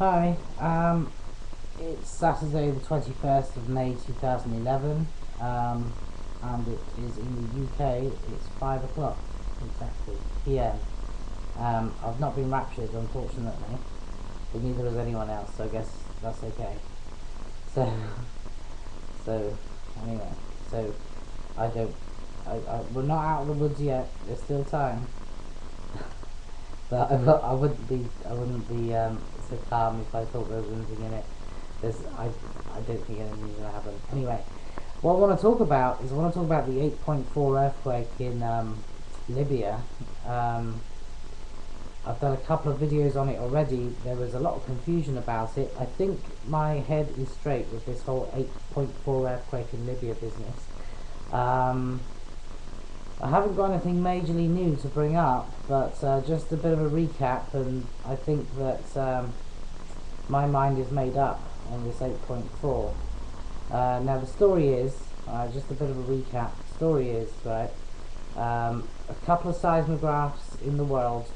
Hi, it's Saturday the 21st of May 2011, and it is in the UK, it's 5 o'clock exactly, PM. I've not been raptured, unfortunately, but neither has anyone else, so I guess that's okay. So, so, anyway, so, I don't, we're not out of the woods yet, there's still time. But I wouldn't be so calm if I thought there was anything in it. I don't think anything's going to happen. Anyway, what I want to talk about is the 8.4 earthquake in Libya. I've done a couple of videos on it already. There was a lot of confusion about it. I think my head is straight with this whole 8.4 earthquake in Libya business. I haven't got anything majorly new to bring up, but just a bit of a recap, and I think that my mind is made up on this 8.4. Now the story is, just a bit of a recap, the story is, right, a couple of seismographs in the world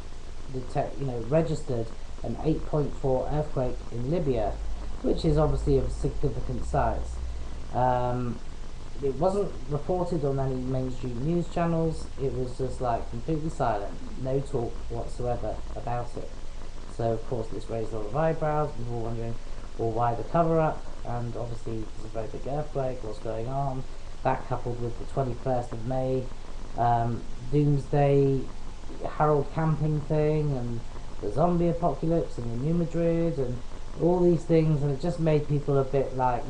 registered an 8.4 earthquake in Libya, which is obviously of significant size. It wasn't reported on any mainstream news channels. It was just like completely silent, no talk whatsoever about it. So of course this raised a lot of eyebrows. People were wondering, well, why the cover up? And obviously it's a very big earthquake, what's going on? That coupled with the 21st of May doomsday Harold camping thing, and the zombie apocalypse, and the New Madrid, and all these things, and it just made people a bit like,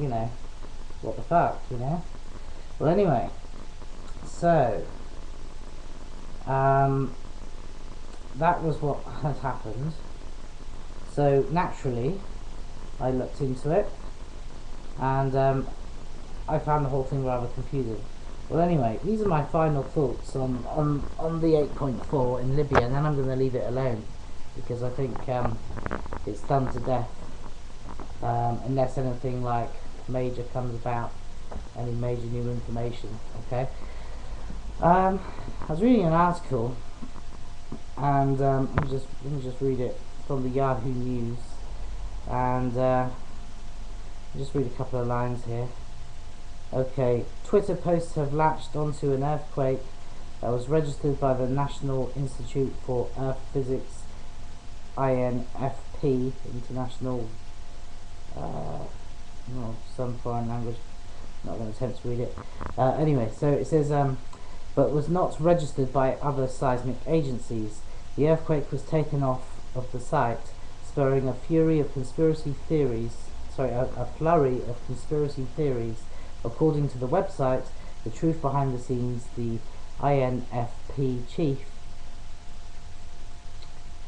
what the fuck, Well, anyway, so that was what had happened. So naturally, I looked into it, and I found the whole thing rather confusing. Well, anyway, these are my final thoughts on the 8.4 in Libya, and then I'm going to leave it alone because I think it's done to death, unless anything like major comes about, any major new information. Okay. I was reading an article, and let me just read it from the Yahoo News, and just read a couple of lines here. Okay, Twitter posts have latched onto an earthquake that was registered by the National Institute for Earth Physics, INFP, International, some foreign language. Not going to attempt to read it. Anyway, so it says, but was not registered by other seismic agencies. The earthquake was taken off of the site, spurring a flurry of conspiracy theories. According to the website, the truth behind the scenes, the INFP chief.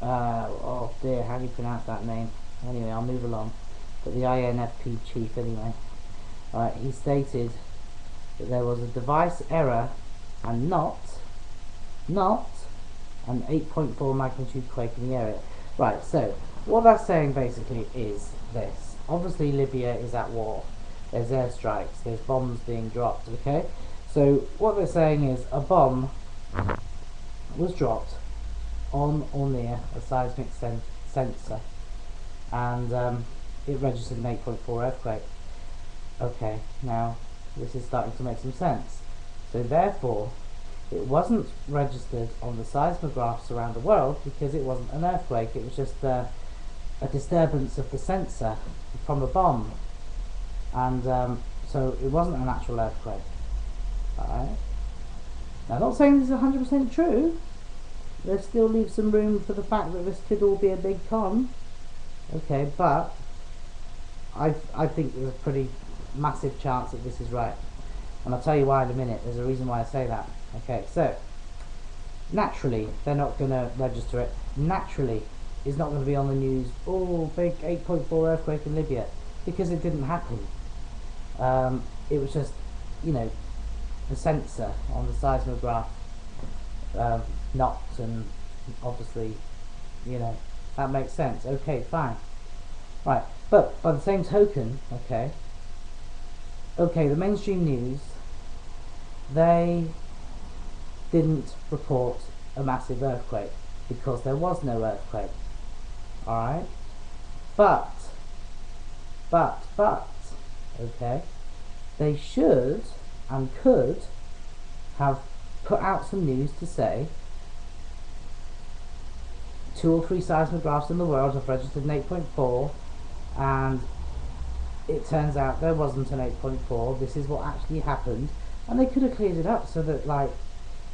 Oh dear, how do you pronounce that name? Anyway, I'll move along. But the INFP chief, anyway. He stated that there was a device error and not an 8.4 magnitude quake in the area. Right, so what that's saying basically is this. Obviously Libya is at war. There's airstrikes, there's bombs being dropped, okay? So what they're saying is a bomb was dropped on or near a seismic sensor, and it registered an 8.4 earthquake. Okay, now this is starting to make some sense. So therefore, it wasn't registered on the seismographs around the world because it wasn't an earthquake. It was just a disturbance of the sensor from a bomb, and so it wasn't an actual earthquake. Alright. Now, I'm not saying this is 100% true. There still leaves some room for the fact that this could all be a big con. Okay, but I think there's a pretty massive chance that this is right, and I'll tell you why in a minute. There's a reason why I say that. Okay, so naturally they're not going to register it. Naturally it's not going to be on the news. Oh, big 8.4 earthquake in Libya, because it didn't happen. It was just, the sensor on the seismograph knocked, and obviously, that makes sense. Okay, fine. Right, but by the same token, okay, the mainstream news, they didn't report a massive earthquake because there was no earthquake. Alright? But but, okay, they should and could have put out some news to say 2 or 3 seismographs in the world have registered an 8.4, and it turns out there wasn't an 8.4. This is what actually happened, and they could have cleared it up so that like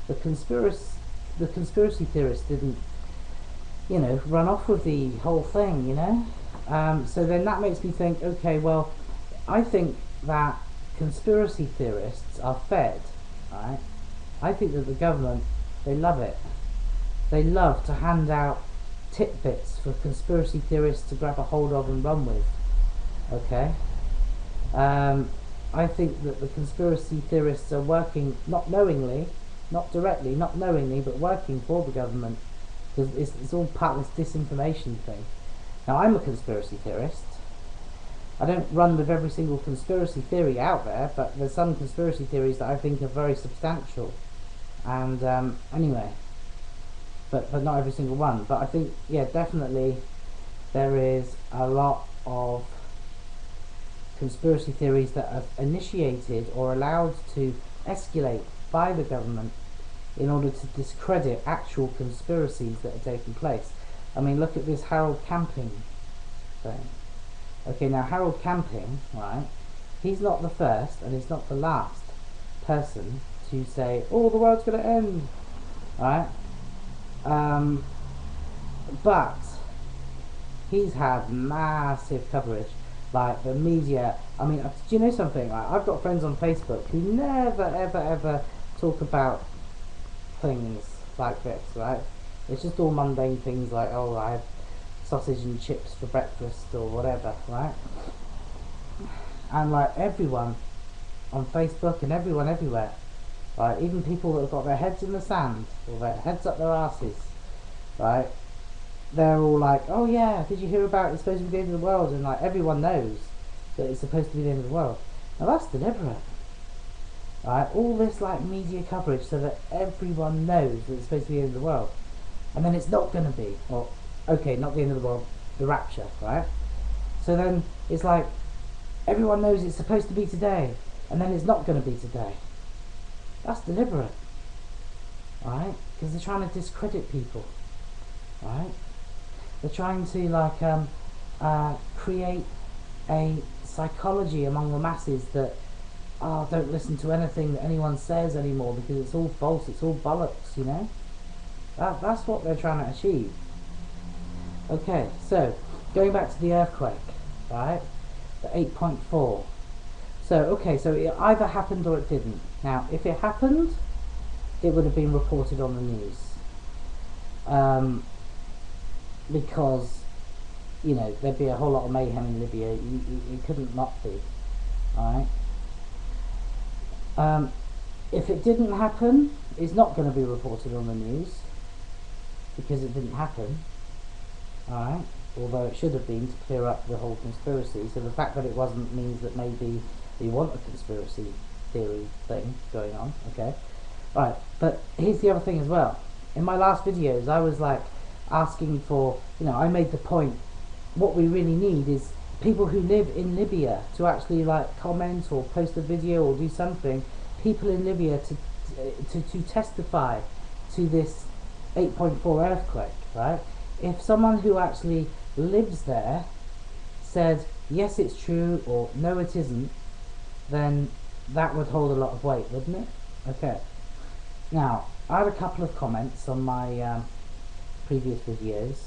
the conspiracy theorists didn't, you know, run off with the whole thing, you know. So then that makes me think, okay, well, I think that conspiracy theorists are fed, right? I think that the government, they love it. They love to hand out tidbits for conspiracy theorists to grab a hold of and run with. Okay? I think that the conspiracy theorists are working, not knowingly, not directly, not knowingly, but working for the government, because it's all part of this disinformation thing. Now, I'm a conspiracy theorist. I don't run with every single conspiracy theory out there, but there's some conspiracy theories that I think are very substantial. And anyway, but not every single one. But I think, yeah, definitely there is a lot of conspiracy theories that are initiated or allowed to escalate by the government in order to discredit actual conspiracies that are taking place. I mean, look at this Harold Camping thing. Okay, now Harold Camping, right, he's not the first and he's not the last person to say, oh, the world's going to end, right? But he's had massive coverage, like the media. I mean, do you know something? Like, I've got friends on Facebook who never, ever, ever talk about things like this, right? It's just all mundane things like, oh, I had sausage and chips for breakfast or whatever, right? And like everyone on Facebook and everyone everywhere, right, even people that have got their heads in the sand or their heads up their asses, right, they're all like, oh yeah, did you hear about it's supposed to be the end of the world? And like everyone knows that it's supposed to be the end of the world. Now that's deliberate, right? All this like media coverage so that everyone knows that it's supposed to be the end of the world, and then it's not going to be. Well, okay, not the end of the world, the rapture, right? So then it's like everyone knows it's supposed to be today, and then it's not going to be today. That's deliberate, right? Because they're trying to discredit people, right? They're trying to like create a psychology among the masses that don't listen to anything that anyone says anymore because it's all false, it's all bollocks, you know. That's what they're trying to achieve. Okay, so going back to the earthquake, right? The 8.4. So okay, so it either happened or it didn't. Now, if it happened, it would have been reported on the news. Because, you know, there'd be a whole lot of mayhem in Libya. It couldn't not be. Alright? If it didn't happen, it's not going to be reported on the news. Because it didn't happen. Alright? Although it should have been to clear up the whole conspiracy. So the fact that it wasn't means that maybe we want a conspiracy theory thing going on. Okay? Right, but here's the other thing as well. In my last videos, I was like asking for, you know, I made the point, what we really need is people who live in Libya to actually like comment or post a video or do something, people in Libya to testify to this 8.4 earthquake, right? If someone who actually lives there said, yes, it's true, or no, it isn't, then that would hold a lot of weight, wouldn't it? Okay. Now, I had a couple of comments on my previous videos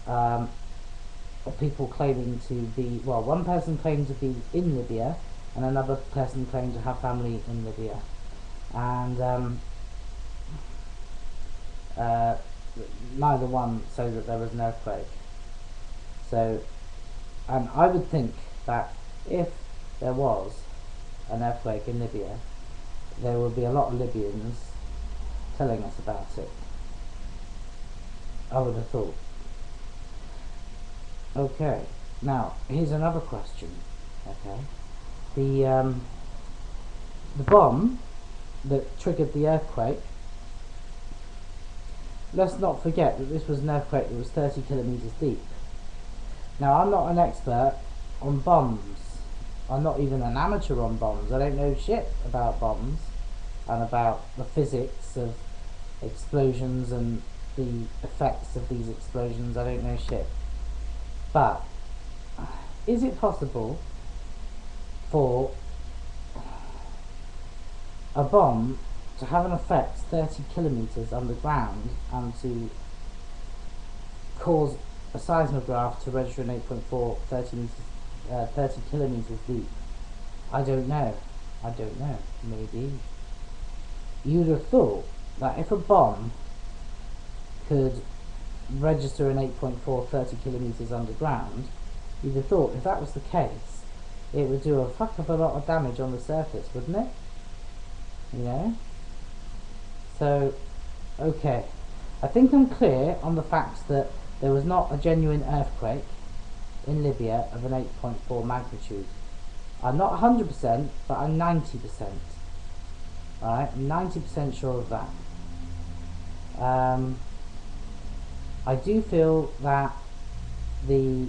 of people claiming to be, well, one person claimed to be in Libya and another person claimed to have family in Libya. And neither one said that there was an earthquake. So, and I would think that if there was an earthquake in Libya, there would be a lot of Libyans telling us about it. I would have thought. Okay, now here's another question. Okay, the bomb that triggered the earthquake. Let's not forget that this was an earthquake that was 30 kilometers deep. Now, I'm not an expert on bombs. I'm not even an amateur on bombs. I don't know shit about bombs and about the physics of explosions and the effects of these explosions. I don't know shit. But is it possible for a bomb to have an effect 30 kilometers underground and to cause a seismograph to register an 8.4 30 kilometers deep? I don't know. Maybe. You'd have thought that if a bomb could register an 8.4 30 kilometers underground, you'd have thought if that was the case, it would do a fuck of a lot of damage on the surface, wouldn't it? You know? So, okay. I think I'm clear on the fact that there was not a genuine earthquake in Libya of an 8.4 magnitude. I'm not 100%, but I'm 90%. Alright, I'm 90% sure of that. I do feel that the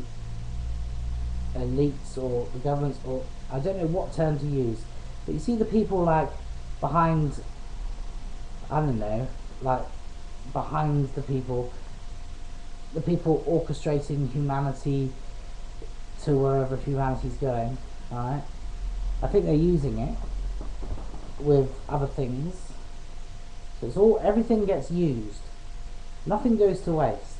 elites or the governments, or I don't know what term to use, but you see the people like behind, I don't know, like behind the people orchestrating humanity to wherever humanity's going, alright? I think they're using it with other things. So it's all, everything gets used. Nothing goes to waste.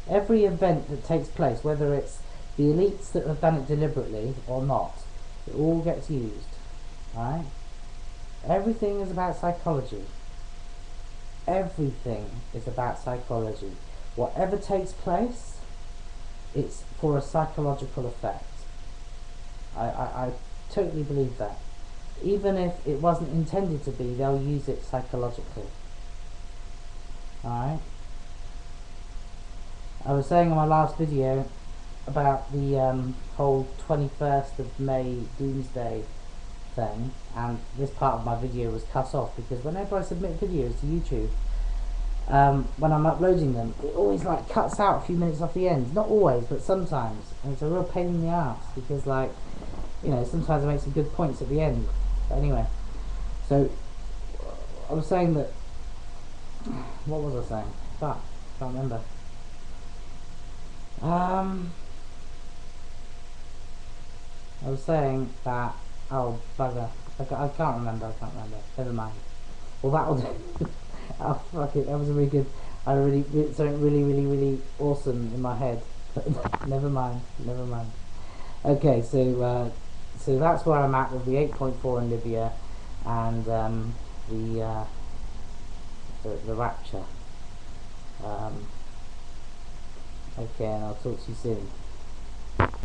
Every event that takes place, whether it's the elites that have done it deliberately or not, it all gets used. Alright? Everything is about psychology. Everything is about psychology. Whatever takes place, it's for a psychological effect. I totally believe that. Even if it wasn't intended to be, they'll use it psychologically. Alright? I was saying in my last video about the whole 21st of May doomsday thing, and this part of my video was cut off because whenever I submit videos to YouTube, when I'm uploading them, it always like cuts out a few minutes off the end. Not always, but sometimes, and it's a real pain in the ass because, like, you know, sometimes I make some good points at the end. But anyway, so I was saying that, what was I saying? Fuck, can't remember. I was saying that, oh bugger, I can't remember. Never mind. Well, that'll do. Oh fuck it, that was a really good. I really something really awesome in my head. never mind. Okay, so that's where I'm at with the 8.4 in Libya and the rapture. Okay, and I'll talk to you soon.